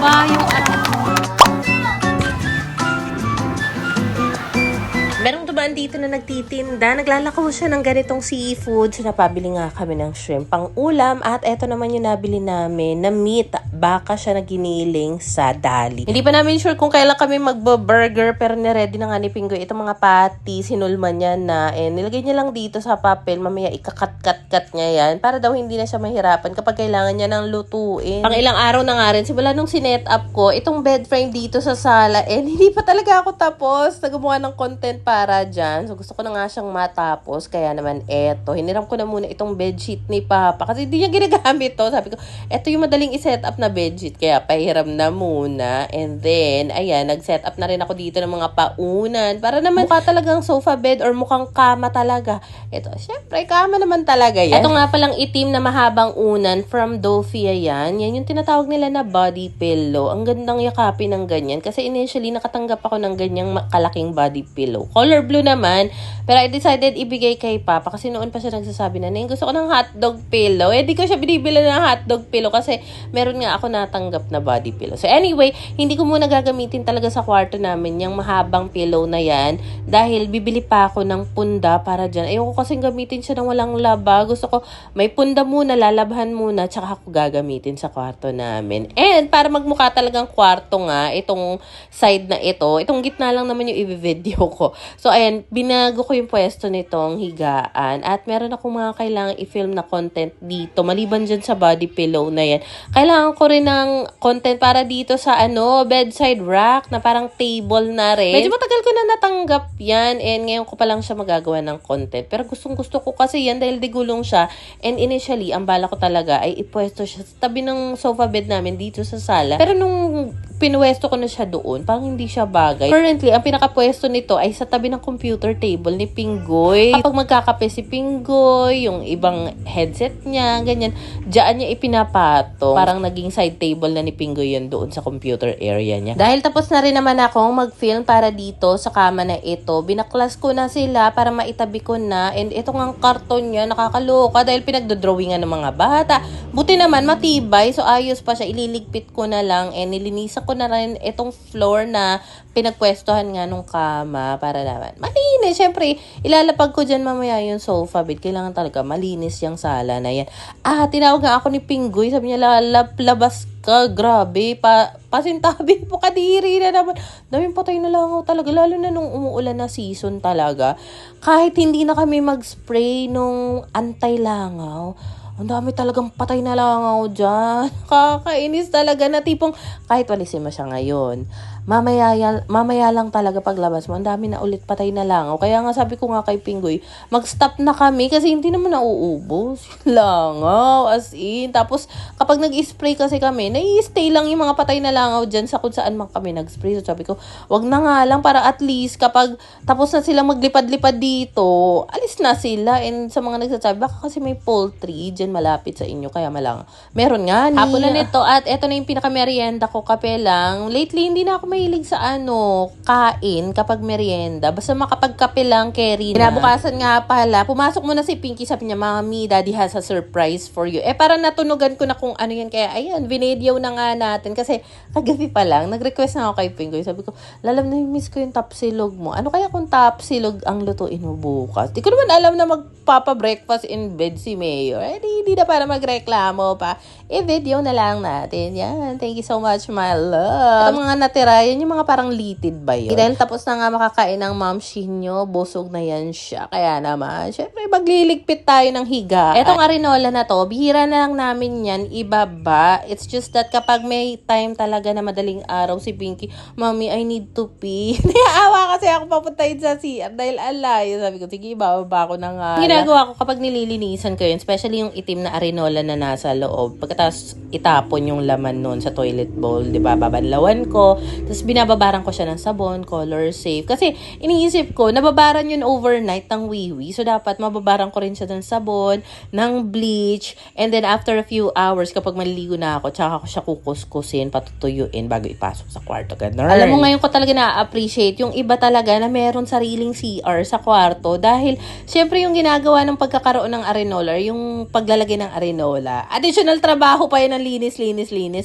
pa yung merong dumaan dito na nagtitinda. Naglalako siya ng ganitong seafood. So, napabili nga kami ng shrimp pang ulam. At eto naman yung nabili namin na meat. Baka siya na giniling sa dali. Hindi pa namin sure kung kailan kami magbo-burger. Pero niready na nga ni Pingoy itong mga patty. Sinulman niya na. And nilagay niya lang dito sa papel. Mamaya ikakat-kat-kat niya yan. Para daw hindi na siya mahirapan kapag kailangan niya ng lutuin. Pang ilang araw na nga rin. Simula nung sinet up ko, itong bed frame dito sa sala. And hindi pa talaga ako tapos. Nagawa ng content para dyan. So, gusto ko na nga siyang matapos. Kaya naman, eto. Hiniram ko na muna itong bedsheet ni Papa. Kasi hindi niya ginagamit to. Sabi ko, eto yung madaling iset up na bedsheet. Kaya, pahiram na muna. And then, ayan, nag-set up na rin ako dito ng mga paunan. Para naman mukha talagang sofa bed or mukhang kama talaga. Eto, syempre, kama naman talaga yan. Eto nga palang itim na mahabang unan from Dofia yan. Yan yung tinatawag nila na body pillow. Ang gandang yakapin ng ganyan. Kasi initially, nakatanggap ako ng ganyang kalaking body pillow. Color blue naman. Pero I decided ibigay kay Papa kasi noon pa siya nagsasabi na, gusto ko ng hotdog pillow. Eh, di ko siya binibila ng hotdog pillow kasi meron nga ako natanggap na body pillow. So anyway, hindi ko muna gagamitin talaga sa kwarto namin yung mahabang pillow na yan dahil bibili pa ako ng punda para dyan. Ayoko kasing gamitin siya ng walang laba. Gusto ko may punda muna, lalabhan muna, tsaka ako gagamitin sa kwarto namin. And para magmukha talagang kwarto nga, itong side na ito, itong gitna lang naman yung i-video ko. So ayan, binago ko yung pwesto nitong higaan at meron akong mga kailangan i-film na content dito. Maliban dyan sa body pillow na yan. Kailangan ko rin ng content para dito sa bedside rack na parang table na rin. Medyo matagal ko na natanggap yan and ngayon ko pa lang siya magagawa ng content. Pero gustong gusto ko kasi yan dahil digulong siya and initially, ang bala ko talaga ay ipwesto siya sa tabi ng sofa bed namin dito sa sala. Pero nung pinuwesto ko na siya doon, parang hindi siya bagay. Currently, ang pinakapwesto nito ay sa tabi ng computer table ni Pinggoy. Kapag magkakape si Pinggoy, yung ibang headset niya, ganyan, diyan niya ipinapatong. Parang naging side table na ni Pinggoy yun doon sa computer area niya. Dahil tapos na rin naman akong mag-film para dito sa kama na ito, binaklas ko na sila para maitabi ko na. And ito nga karton niya, nakakaloka dahil pinagdodrawingan ng mga bata. Buti naman, matibay. So, ayos pa siya. Ililigpit ko na lang and nilinisan ko na rin itong floor na pinagpwestohan nga nung kama para naman malinis. Siyempre, ilalapag ko dyan mamaya yung sofa bed. Kailangan talaga malinis yung sala na yan. Tinawag nga ako ni Pinggoy. Sabi niya, labas ka. Grabe. Pasintabi po kadiri na naman. Daming patay na langaw talaga. Lalo na nung umuulan na season talaga. Kahit hindi na kami mag-spray nung anti-langaw, ang dami talagang patay na langaw dyan. Kakainis talaga na tipong kahit walisin mo siya ngayon, mamaya lang talaga paglabas mo, ang dami na ulit patay na langaw. Kaya nga sabi ko nga kay Pinggoy, mag-stop na kami kasi hindi naman nauubos langaw as in. Tapos kapag nag-spray kasi kami, nai-stay lang yung mga patay na langaw dyan sa kung saan man kami nag-spray. So sabi ko, wag na nga lang para at least kapag tapos na silang maglipad-lipad dito, alis na sila. And sa mga nagsasabi, baka kasi may poultry dyan malapit sa inyo, kaya malang meron nga ni. Hapon na nito at eto na yung pinaka-merienda ko, kape lang. Lately, hindi na ako mahilig sa kain kapag merienda. Basta makapagkape lang, carry na. Kinabukasan nga pala, pumasok muna si Pinky, sabi niya, Mommy, Daddy has a surprise for you. Parang natunugan ko na kung ano yan, kaya ayan, binedyaw na nga natin. Kasi kagabi pa lang, nag-request na ako kay Pinky. Sabi ko, lalam na miss ko yung tapsilog mo. Ano kaya kung tapsilog ang lutuin mo bukas? Di ko naman alam na magpapa-breakfast in bed si Mayor. Hindi na para magreklamo pa. I-video na lang natin. Yan. Thank you so much, my love. Ito mga natira, yan yung mga parang litid ba yun? Dahil tapos na nga makakain ng mamshi nyo, busog na yan siya. Kaya naman, syempre, magliligpit tayo ng higa. Etong arinola na to, bihira na lang namin yan ibaba. It's just that kapag may time talaga na madaling araw si Pinky, Mommy, I need to pee. Naiawa kasi ako papuntahin sa CR dahil alay. Sabi ko, sige, bababa ko na nga. Ginagawa ko kapag nililinisan ko yun, especially yung itim na arinola na nasa loob. Pagkatapos itapon yung laman nun sa toilet bowl, di ba? Babanlawan ko. Tapos binababaran ko siya ng sabon, color safe. Kasi iniisip ko, nababaran yun overnight ng wiwi. So dapat mababaran ko rin siya ng sabon, ng bleach. And then after a few hours, kapag maliligo na ako, tsaka ko siya kukuskusin, patutuyuin bago ipasok sa kwarto. Ganun. Alam mo, ngayon ko talaga na-appreciate yung iba talaga na meron sariling CR sa kwarto. Dahil syempre yung ginagawa ng pagkakaroon ng arenola, yung paglalagay maglalagay ng arenola. Additional trabaho pa yun ng linis.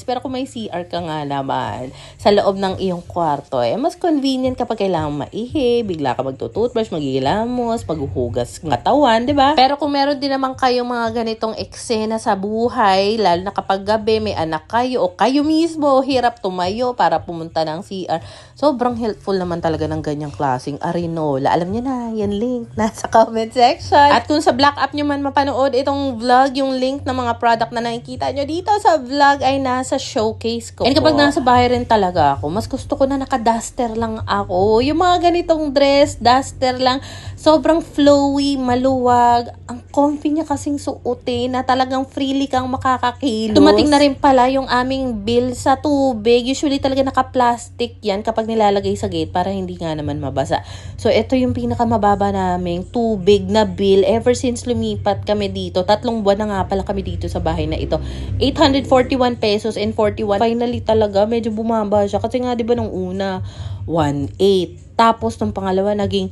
Pero kung may CR ka nga naman sa loob ng iyong kwarto, mas convenient kapag kailangan maihi, bigla ka magtututbrush, magigilamos, maghuhugas ng katawan, di ba? Pero kung meron din naman kayong mga ganitong eksena sa buhay, lalo na kapag gabi may anak kayo o kayo mismo hirap tumayo para pumunta ng CR, sobrang helpful naman talaga ng ganyang klaseng arenola. Alam niyo na, yan link nasa comment section. At kung sa Black App nyo man mapanood itong vlog, yung link ng mga product na nakikita nyo dito sa vlog ay nasa showcase ko. And kapag nasa bahay rin talaga ako, mas gusto ko na naka-duster lang ako. Yung mga ganitong dress, duster lang, sobrang flowy, maluwag. Ang comfy niya kasing suotin na talagang freely kang makakakilos. Dumating na rin pala yung aming bill sa tubig. Usually talaga naka-plastic yan kapag nilalagay sa gate para hindi nga naman mabasa. So ito yung pinakamababa naming tubig na bill ever since lumipat kami dito. 3 buwan na nga pala kami dito sa bahay na ito. 841 pesos and 41. Finally talaga medyo bumaba siya kasi nga 'di ba nung una 1.8. Tapos nung pangalawa naging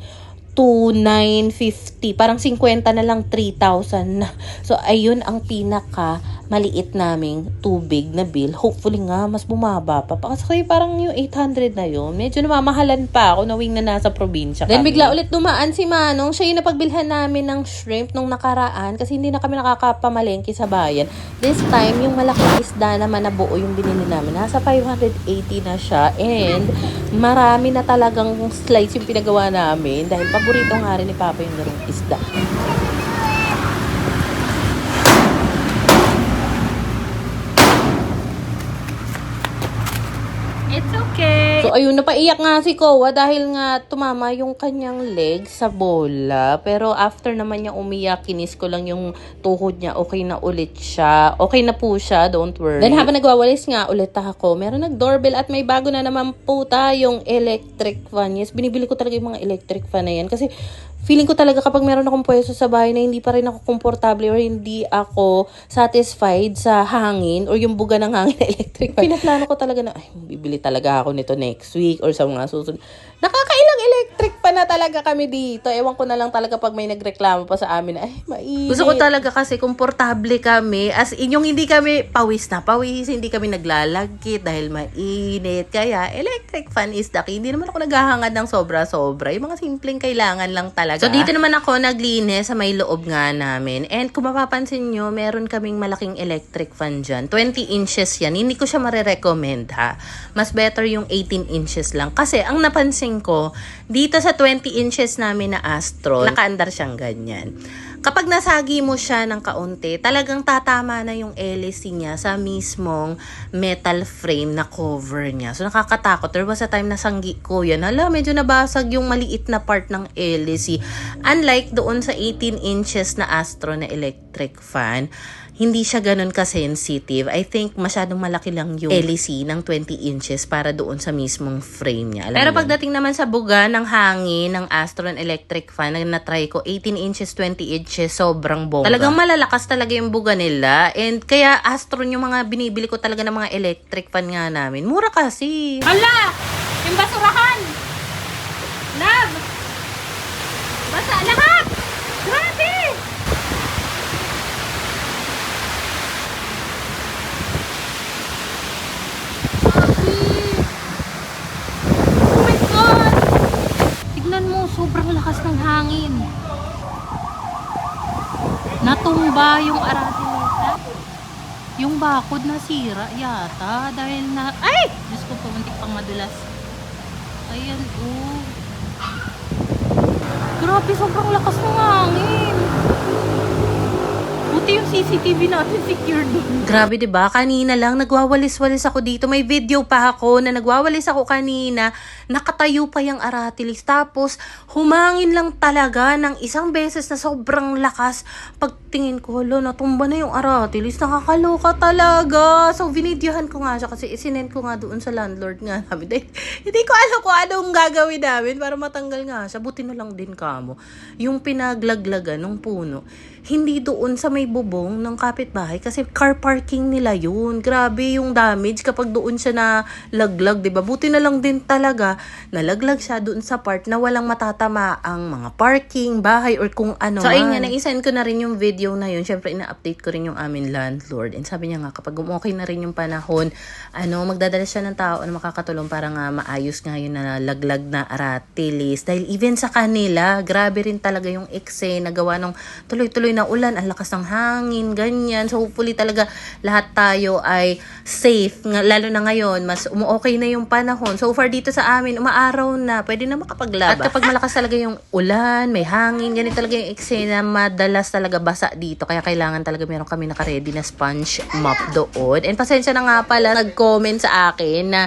2,950. Parang 50 na lang 3,000 na. So, ayun ang pinaka maliit naming tubig na bill. Hopefully nga, mas bumaba pa. Kasi parang yung 800 na yun, medyo namamahalan pa ako knowing na nasa probinsya kami. Then bigla ulit dumaan si Manong. Siya yung napagbilhan namin ng shrimp nung nakaraan kasi hindi na kami nakakapamalengke sa bayan. This time, yung malaking isda naman na buo yung binili namin. Nasa 580 na siya and marami na talagang slice yung pinagawa namin dahil paborito nga rin ni Papa yung larong isda. It's okay. So, ayun, napaiyak nga si Kowa dahil nga tumama yung kanyang leg sa bola. Pero after naman niya umiyak, kinis ko lang yung tuhod niya. Okay na ulit siya. Okay na po siya, don't worry. Then habang nagwawalis nga ulit ako, meron nag-doorbell at may bago na naman po tayong electric fan. Yes, binibili ko talaga yung mga electric fan na yan kasi feeling ko talaga kapag meron akong pwesto sa bahay na hindi pa rin ako komportable or hindi ako satisfied sa hangin or yung buga ng hangin na electric fan, pinaplano ko talaga na, ay, bibili talaga ako nito next week or sa mga susunod. Nakakailang electric fan na talaga kami dito. Ewan ko na lang talaga pag may nagreklamo pa sa amin na, ay, mainit. Gusto ko talaga kasi komportable kami. As in, yung hindi kami pawis na pawis, hindi kami naglalagkit dahil mainit. Kaya, electric fan is the key. Hindi naman ako naghahangad ng sobra-sobra. Yung mga simpleng kailangan lang talaga. So, dito naman ako naglinis sa may loob nga namin. And kung mapapansin nyo, meron kaming malaking electric fan dyan. 20 inches yan. Hindi ko siya marirecommend ha. Mas better yung 18 inches lang. Kasi, ang napansin ko, dito sa 20 inches namin na Astro, nakaandar siyang ganyan. Kapag nasagi mo siya ng kaunti, talagang tatama na yung hélice niya sa mismong metal frame na cover niya. So, nakakatakot. There was a time na sanggi ko yan. Hala, medyo nabasag yung maliit na part ng hélice. Unlike doon sa 18 inches na Astro na electric fan, hindi siya ganun ka-sensitive. I think masyadong malaki lang yung hélice ng 20 inches para doon sa mismong frame niya. Pero pagdating naman sa buga ng hangin ng Astron electric fan, na na-try ko 18 inches, 20 inches, sobrang bongga. Talagang malalakas talaga yung buga nila. And kaya Astron yung mga binibili ko talaga ng mga electric fan nga namin. Mura kasi. Hala! Yung basurahan! Love! Basa lahat! Grabe! Oh my God! Tignan mo, sobrang lakas ng hangin. Natumba yung aratinita. Yung bakod nasira yata dahil na... Ay! Diyos ko, pumuntik pang madulas. Ayan, oh. Grabe, sobrang lakas ng hangin. Buti yung CCTV natin secured. Grabe, 'di ba? Kanina lang nagwawalis-walis ako dito. May video pa ako na nagwawalis ako kanina. Nakatayo pa yung aratilis. Tapos humangin lang talaga ng isang beses na sobrang lakas. Pagtingin ko, hala, natumba na yung aratilis. Nakakaloka talaga. So vinidyohan ko nga siya kasi isinend ko nga doon sa landlord nga namin. Dahil, hindi ko alam kung anong gagawin namin para matanggal nga siya. Buti na lang din kamo. Yung pinaglaglagan ng puno, hindi doon sa may bubong ng kapitbahay kasi car parking nila yun. Grabe yung damage kapag doon siya na laglag, 'di ba? Buti na lang din talaga nalaglag siya doon sa part na walang matatama ang mga parking, bahay or kung ano. So ayun nga, naisend ko na rin yung video video na yun, syempre ina-update ko rin yung amin landlord. And sabi niya nga, kapag okay na rin yung panahon, magdadala siya ng tao na makakatulong para nga maayos nga yun na laglag na aratilis. Dahil even sa kanila, grabe rin talaga yung eksena, gawa ng tuloy-tuloy na ulan, ang lakas ng hangin, ganyan. So hopefully talaga lahat tayo ay safe. Lalo na ngayon, mas okay na yung panahon. So far dito sa amin, umaaraw na, pwede na makapaglaba. At kapag malakas talaga yung ulan, may hangin, ganito talaga yung eksena, madalas talaga basa dito. Kaya kailangan talaga meron kami naka-ready na sponge mop doon. And pasensya na nga pala, nag-comment sa akin na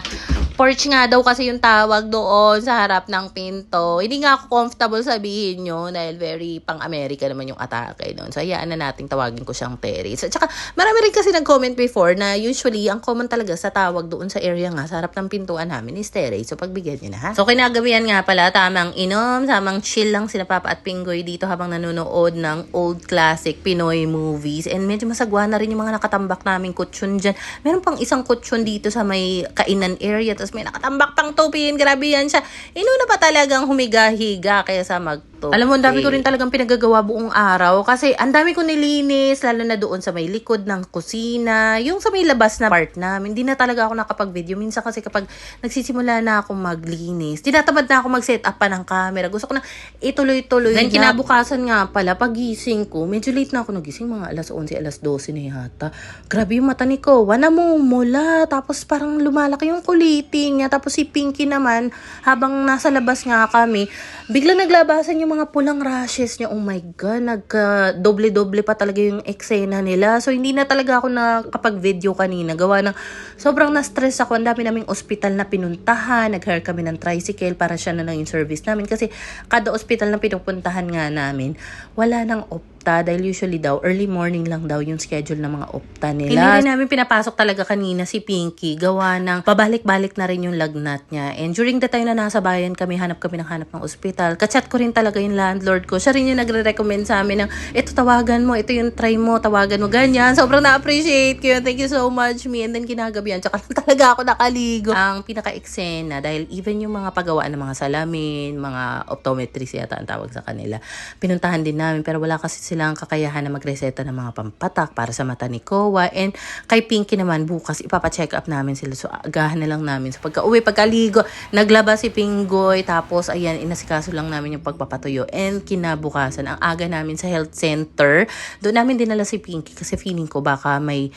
porch nga daw kasi yung tawag doon sa harap ng pinto. Hindi nga ako comfortable sabihin nyo dahil very pang-America naman yung atake doon. So, hayaan na nating tawagin ko siyang terrace. At saka, marami rin kasi nag-comment before na usually, ang common talaga sa tawag doon sa area nga, sa harap ng pintuan namin is terrace. So, pagbigyan nyo na ha. So, kinagabihan nga pala, tamang inom, tamang chill lang sina Papa at Pinggoy dito habang nanonood ng old classic Pinoy movies. And medyo masagwa na rin yung mga nakatambak naming kutsyon dyan. Meron pang isang kutsyon dito sa may kainan area. Tapos may nakatambak pang tupin. Grabe yan siya. Inuna pa talagang humiga-higa kaya sa magtupi. Alam mo, ang dami ko rin talagang pinagagawa buong araw. Kasi ang dami ko nilinis. Lalo na doon sa may likod ng kusina. Yung sa may labas na part namin. Hindi na talaga ako nakapag-video. Minsan kasi kapag nagsisimula na ako maglinis, tinatamad na ako mag-set up pa ng camera. Gusto ko na ituloy-tuloy. Then kinabukasan nga pala, pagising ko, medyo late na ako nagising. Mga alas 11, alas 12 na yata. Grabe yung mata ni Kowa. Namumula. Tapos parang lumalaki yung kuliting niya. Tapos si Pinky naman, habang nasa labas nga kami, biglang naglabasan yung mga pulang rashes niya. Oh my God, nagka-doble-doble pa talaga yung eksena nila. So, hindi na talaga ako nakapag-video kanina. Gawa ng sobrang na-stress ako. Ang dami naming ospital na pinuntahan. Nag-hire kami ng tricycle para siya na lang yung service namin. Kasi kada ospital na pinupuntahan nga namin, wala nang opta. Dahil usually daw, early morning lang daw yung schedule ng mga opta nila. Hindi rin namin pinapasok talaga kanina si Pinky. Gawa ng pabalik-balik na rin yung lagnat niya. And during the time na nasa bayan kami, hanap ng ospital. Kachat ko rin talaga yung landlord ko. Siya rin yung nagre-recommend sa amin ng, ito tawagan mo, ito yung try mo, tawagan mo, ganyan. Sobrang na-appreciate ko yun. Thank you so much, me. And then kinagabihan, tsaka lang talaga ako nakaligo. Ang pinaka-eksena, dahil even yung mga paggawa ng mga salamin, mga optometrist yata ang tawag sa kanila, pinuntahan din namin, pero wala kasi silang kakayahan na magreseta ng mga pampatak para sa mata ni Kowa. And kay Pinky naman, bukas ipapacheck up namin sila. So, agahan na lang namin. So, pagka-uwi, pagkaligo, naglaba si Pinggoy. Tapos, ayan, inasikaso lang namin yung pagpapatuyo. And kinabukasan, ang aga namin sa health center. Doon namin dinala si Pinky kasi feeling ko baka may,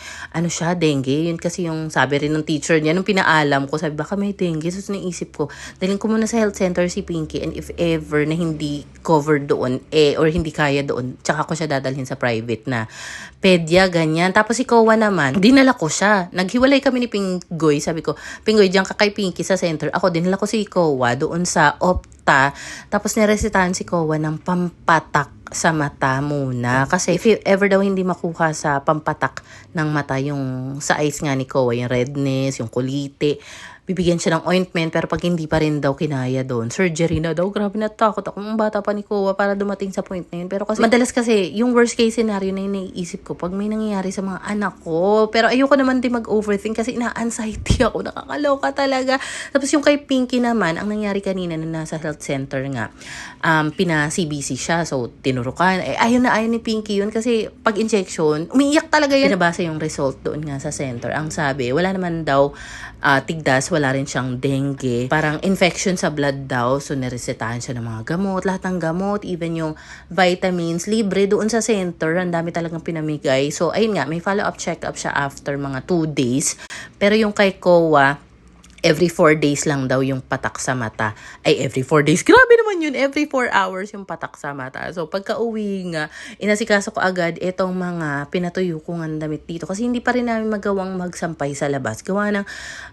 dengue. Yun kasi yung sabi rin ng teacher niya, nung pinaalam ko, sabi, baka may dengue. So, naisip ko, dalhin ko muna sa health center si Pinky. And if ever na hindi covered doon, or hindi kaya doon, tsaka ko siya dadalhin sa private na pedya, ganyan. Tapos si Kowa naman, dinala ko siya. Naghiwalay kami ni Pinggoy. Sabi ko, Pinggoy, diyan ka kay Pinky sa center. Ako, dinala ko si Kowa doon sa opta. Tapos niresetahan si Kowa ng pampatak sa mata muna. Kasi if ever daw hindi makuha sa pampatak ng mata, yung sa eyes nga ni Kowa, yung redness, yung kulite, bibigyan siya ng ointment, pero pag hindi pa rin daw kinaya doon, surgery na daw. Grabe, natakot ako. Ang bata pa ni Kowa para dumating sa point na yun. Pero kasi, madalas kasi, yung worst case scenario na yung naiisip ko, pag may nangyayari sa mga anak ko. Pero ayoko naman din mag-overthink kasi ina-anxiety ako. Nakakaloka talaga. Tapos yung kay Pinky naman, ang nangyari kanina na nasa health center nga, pina-CBC siya. So, tinurukan. Ayaw ni Pinky yun kasi pag injection, umiiyak talaga yun. Pinabasa yung result doon nga sa center. Ang sabi, wala naman daw tigdas, wala rin siyang dengue. Parang infection sa blood daw. So, niresetahan siya ng mga gamot. Lahat ng gamot, even yung vitamins, libre doon sa center. Ang dami talagang pinamigay. So, ayun nga, may follow-up check-up siya after mga 2 days. Pero yung kay Kowa, every 4 days lang daw yung patak sa mata. Ay, every 4 days. Grabe naman yun. Every 4 hours yung patak sa mata. So, pagka-uwi nga, inasikaso ko agad itong mga pinatuyo kong ang damit dito. Kasi hindi pa rin namin magawang magsampay sa labas. Gawa ng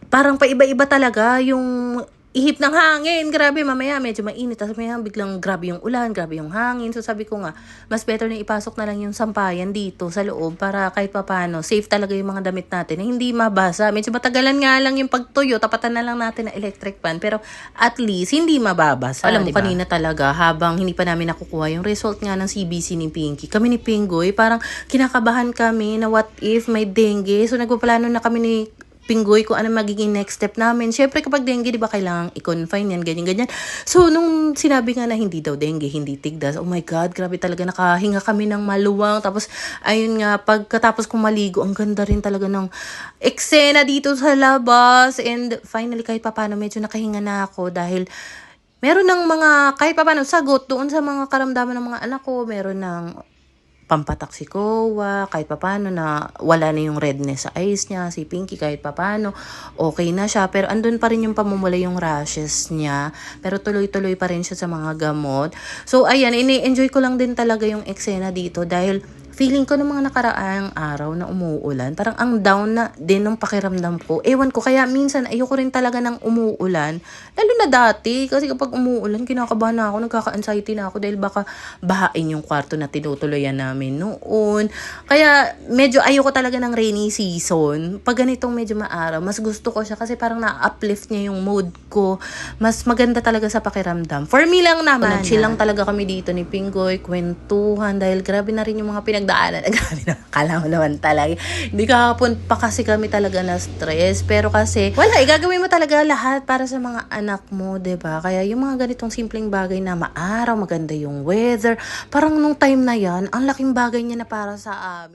parang paiba-iba talaga yung ihip ng hangin. Grabe, mamaya medyo mainit. Tapos mamaya biglang grabe yung ulan, grabe yung hangin. So sabi ko nga, mas better na ipasok na lang yung sampayan dito sa loob para kahit papano, safe talaga yung mga damit natin na hindi mabasa. Medyo matagalan nga lang yung pagtuyo. Tapatan na lang natin na electric fan. Pero at least, hindi mababasa. Alam mo, diba? Kanina talaga, habang hindi pa namin nakukuha yung result nga ng CBC ni Pinky, kami ni Pinggoy, parang kinakabahan kami na what if may dengue. So nagpaplano na kami ni Pinggoy kung ano magiging next step namin. Syempre kapag dengue, di ba kailangan i-confine yan, ganyan-ganyan. So, nung sinabi nga na hindi daw dengue, hindi tigdas, oh my God, grabe talaga, nakahinga kami ng maluwang. Tapos, ayun nga, pagkatapos kong maligo, ang ganda rin talaga ng eksena dito sa labas. And finally, kahit papano, medyo nakahinga na ako dahil meron ng mga, kahit papano, sagot doon sa mga karamdaman ng mga anak ko. Meron ng pampataksikowa, kahit papano na wala na yung redness sa eyes niya, si Pinky kahit papano, okay na siya. Pero andun pa rin yung pamumula yung rashes niya. Pero tuloy-tuloy pa rin siya sa mga gamot. So, ayan, ini-enjoy ko lang din talaga yung eksena dito dahil feeling ko ng mga nakaraang araw na umuulan, parang ang down na din ng pakiramdam ko. Ewan ko, kaya minsan ayoko rin talaga ng umuulan. Lalo na dati, kasi kapag umuulan, kinakabahan na ako, nagkaka-anxiety na ako dahil baka bahain yung kwarto na tinutuloyan namin noon. Kaya medyo ayoko talaga ng rainy season. Pag ganitong medyo maaraw, mas gusto ko siya kasi parang na-uplift niya yung mood ko. Mas maganda talaga sa pakiramdam. For me lang naman, chill lang talaga kami dito ni Pinggoy, kwentuhan, dahil grabe na rin yung mga pinagdaanan. Grabe na, kala mo naman talaga. Hindi kahapon pa kasi kami talaga na stress. Pero kasi, wala, gagawin mo talaga lahat para sa mga anak mo, 'di ba? Kaya yung mga ganitong simpleng bagay na maaraw, maganda yung weather, parang nung time na yan, ang laking bagay niya na para sa amin.